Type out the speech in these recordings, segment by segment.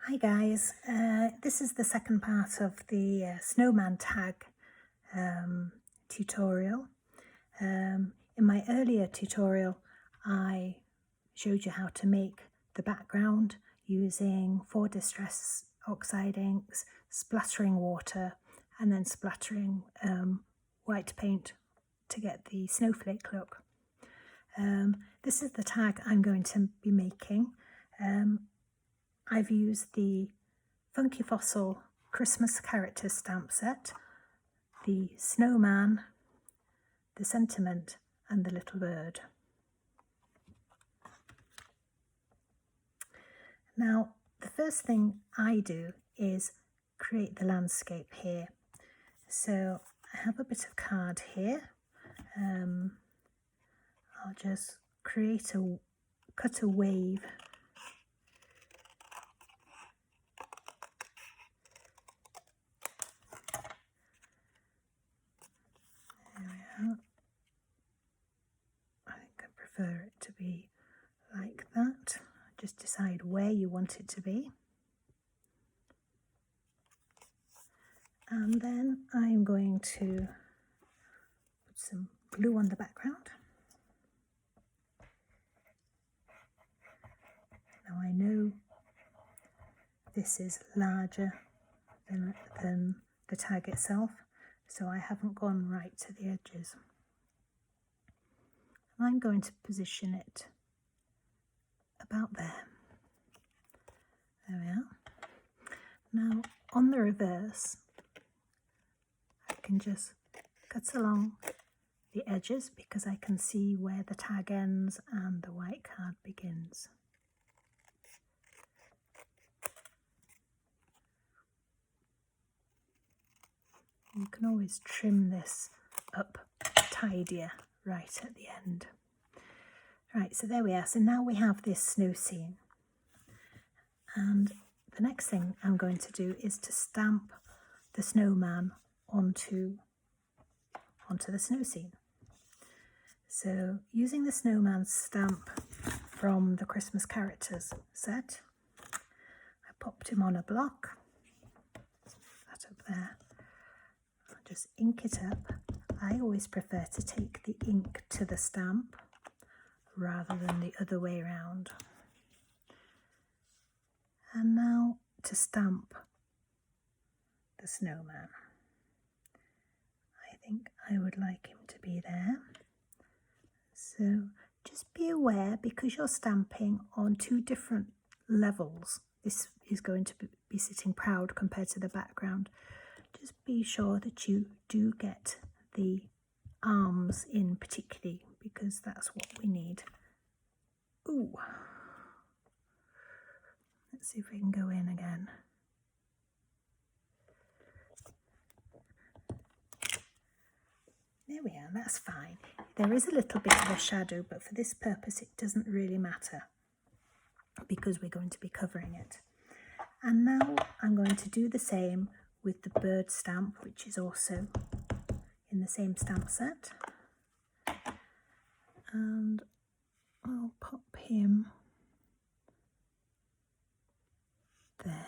Hi guys, this is the second part of the Snowman tag tutorial. In my earlier tutorial I showed you how to make the background using 4 Distress Oxide inks, splattering water and then splattering white paint to get the snowflake look. This is the tag I'm going to be making. I've used the Funky Fossil Christmas character stamp set, the Snowman, the Sentiment and the Little Bird. Now the first thing I do is create the landscape here. So I have a bit of card here. I'll just cut a wave . I think I prefer it to be like that. Just decide where you want it to be. And then I'm going to put some glue on the background. Now I know this is larger than the tag itself, so I haven't gone right to the edges. I'm going to position it about there. There we are. Now on the reverse, I can just cut along the edges because I can see where the tag ends and the white card begins. You can always trim this up tidier right at the end. Right, so there we are. So now we have this snow scene. And the next thing I'm going to do is to stamp the snowman onto the snow scene. So using the snowman stamp from the Christmas characters set, I popped him on a block. That up there. I'll just ink it up. I always prefer to take the ink to the stamp rather than the other way around. And now to stamp the snowman. I think I would like him to be there. So just be aware, because you're stamping on 2 different levels, this is going to be sitting proud compared to the background. Just be sure that you do get the arms in particularly, because that's what we need. Ooh. Let's see if we can go in again. There we are, that's fine. There is a little bit of a shadow, but for this purpose it doesn't really matter because we're going to be covering it. And now I'm going to do the same with the bird stamp, which is also in the same stamp set. And I'll pop him there.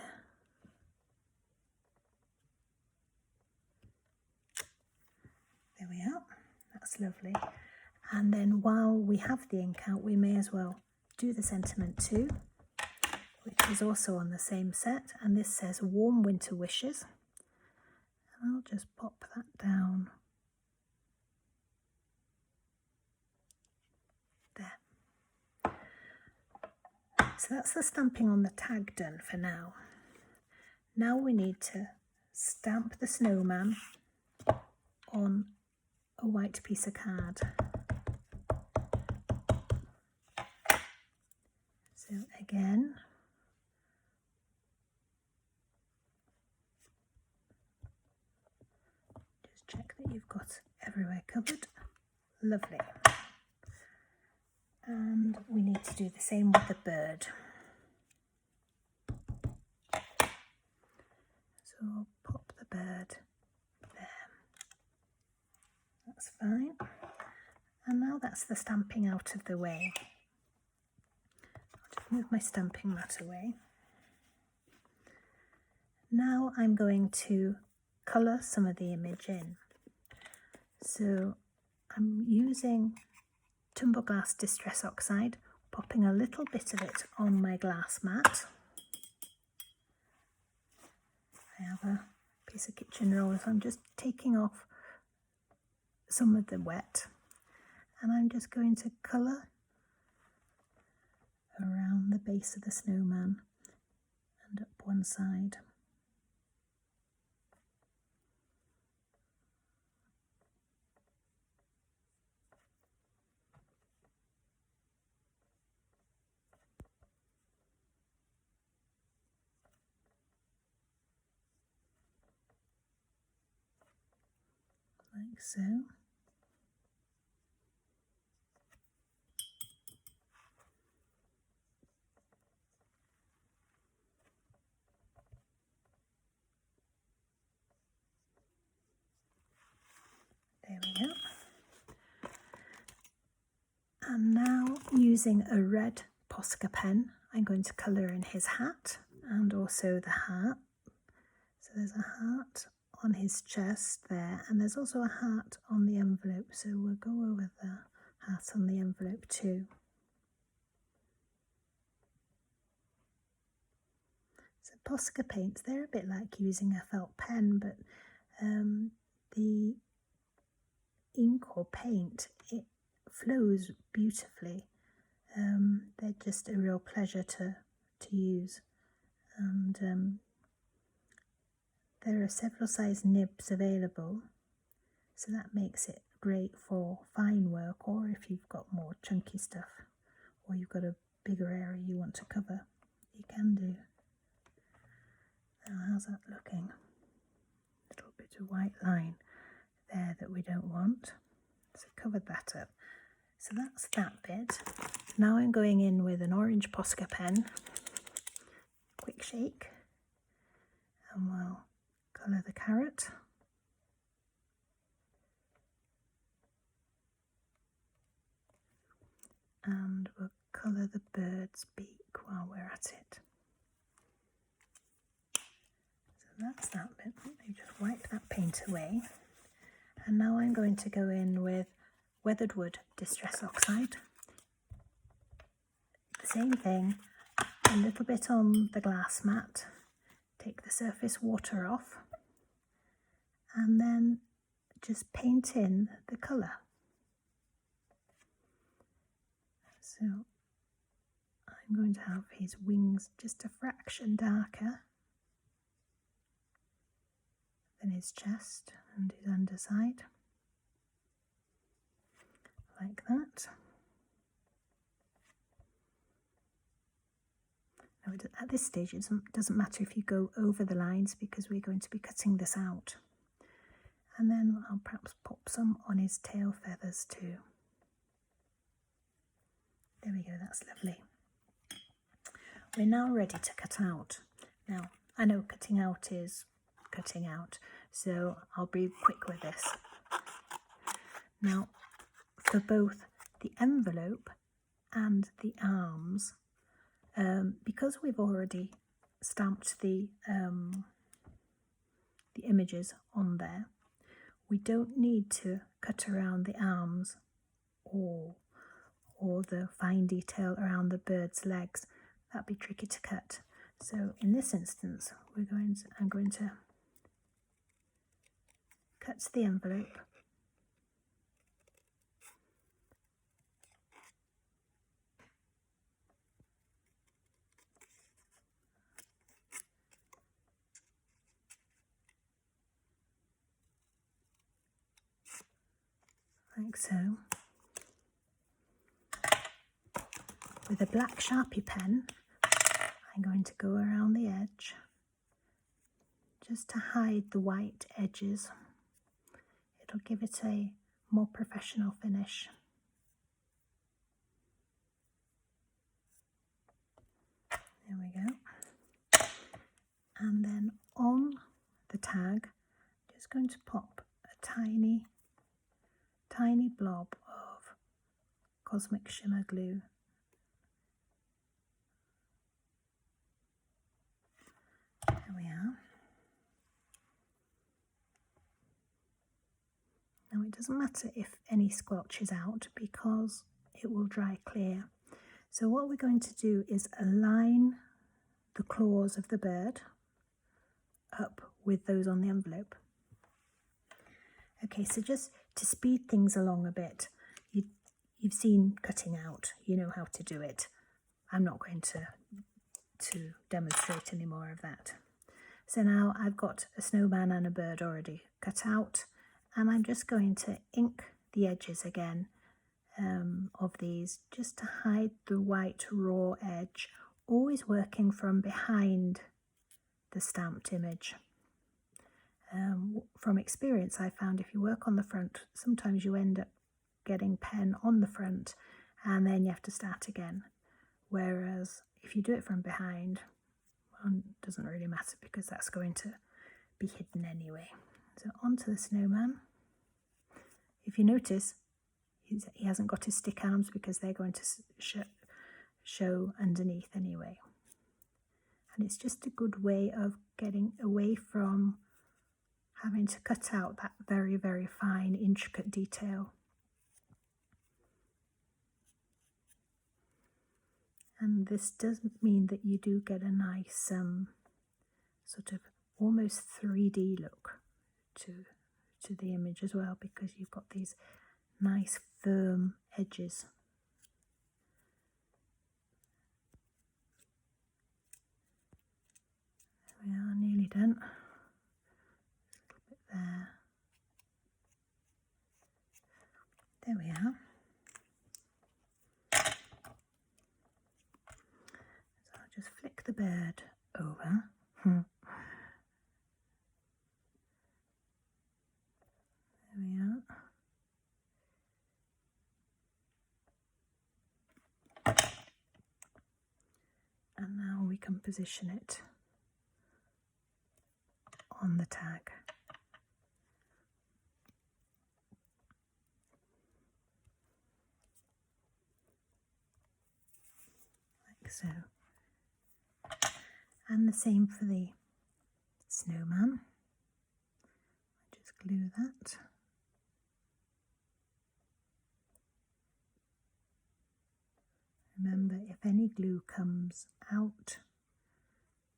There we are, that's lovely. And then while we have the ink out, we may as well do the sentiment too, which is also on the same set, and this says Warm Winter Wishes. And I'll just pop that down there. So that's the stamping on the tag done for now. Now we need to stamp the snowman on a white piece of card. So again, just check that you've got everywhere covered. Lovely. And we need to do the same with the bird. So I'll pop the bird there. That's fine. And now that's the stamping out of the way. I'll just move my stamping mat away. Now I'm going to colour some of the image in. So I'm using Tumbled Glass Distress Oxide, popping a little bit of it on my glass mat. I have a piece of kitchen roller, so I'm just taking off some of the wet, and I'm just going to colour around the base of the snowman and up one side. Like so. There we go. And now, using a red Posca pen, I'm going to colour in his hat and also the hat. So there's a hat on his chest there, and there's also a hat on the envelope, so we'll go over the hat on the envelope too. So Posca paints, they're a bit like using a felt pen, but the ink or paint, it flows beautifully. They're just a real pleasure to use, and there are several size nibs available, so that makes it great for fine work, or if you've got more chunky stuff or you've got a bigger area you want to cover, you can do. Now how's that looking? A little bit of white line there that we don't want, so covered that up. So that's that bit. Now I'm going in with an orange Posca pen, quick shake, and we'll colour the carrot. And we'll colour the bird's beak while we're at it. So that's that bit. Let me just wipe that paint away. And now I'm going to go in with Weathered Wood Distress Oxide. The same thing, a little bit on the glass mat, take the surface water off, and then just paint in the colour. So I'm going to have his wings just a fraction darker than his chest and his underside, like that. Now, at this stage it doesn't matter if you go over the lines, because we're going to be cutting this out. And then I'll perhaps pop some on his tail feathers too. There we go, that's lovely. We're now ready to cut out. Now, I know cutting out is cutting out, so I'll be quick with this. Now, for both the envelope and the arms, because we've already stamped the images on there, we don't need to cut around the arms or the fine detail around the bird's legs. That'd be tricky to cut. So in this instance, I'm going to cut the envelope, like so. With a black Sharpie pen, I'm going to go around the edge just to hide the white edges. It'll give it a more professional finish. There we go. And then on the tag, I'm just going to pop a tiny blob of Cosmic Shimmer glue. There we are. it doesn't matter if any squelch is out because it will dry clear. So what we're going to do is align the claws of the bird up with those on the envelope. Okay, so just to speed things along a bit, you've seen cutting out, you know how to do it. I'm not going to demonstrate any more of that. So now I've got a snowman and a bird already cut out, and I'm just going to ink the edges again of these just to hide the white raw edge, always working from behind the stamped image. From experience, I found if you work on the front, sometimes you end up getting pen on the front and then you have to start again. Whereas if you do it from behind, well, it doesn't really matter because that's going to be hidden anyway. So onto the snowman. If you notice, he hasn't got his stick arms because they're going to show underneath anyway. And it's just a good way of getting away from having to cut out that very, very fine, intricate detail. And this does mean that you do get a nice sort of almost 3D look to the image as well, because you've got these nice firm edges. There we are, nearly done. A little bit there. There we are. So I'll just flick the bird over. There we are. And now we can position it on the tag. Like so. And the same for the snowman. I just glue that. Remember, if any glue comes out,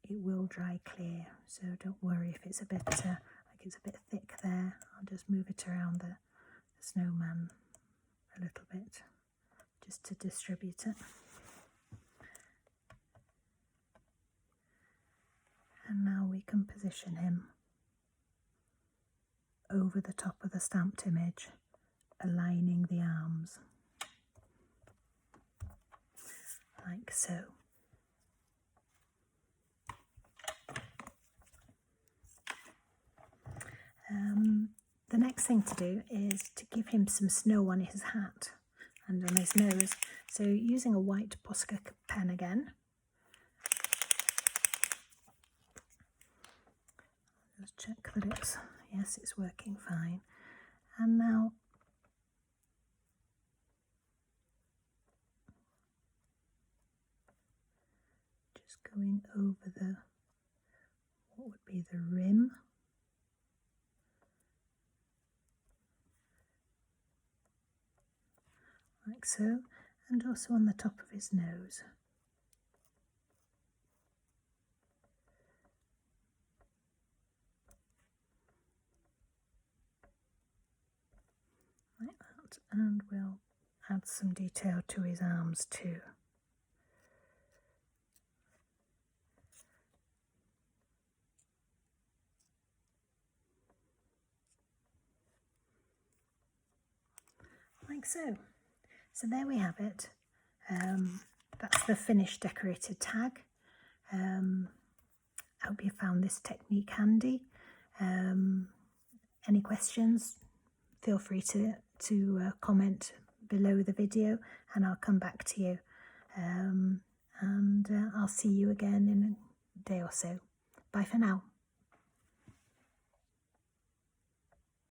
it will dry clear, so don't worry if it's a bit like it's a bit thick there. I'll just move it around the snowman a little bit just to distribute it. And now we can position him over the top of the stamped image, aligning the arms like so. The next thing to do is to give him some snow on his hat and on his nose. So using a white Posca pen again, just check that it's working fine. And now just going over what would be the rim. Like so, and also on the top of his nose. Like that, and we'll add some detail to his arms too. Like so. So there we have it. That's the finished decorated tag. I hope you found this technique handy. Any questions, feel free to comment below the video and I'll come back to you. And I'll see you again in a day or so. Bye for now.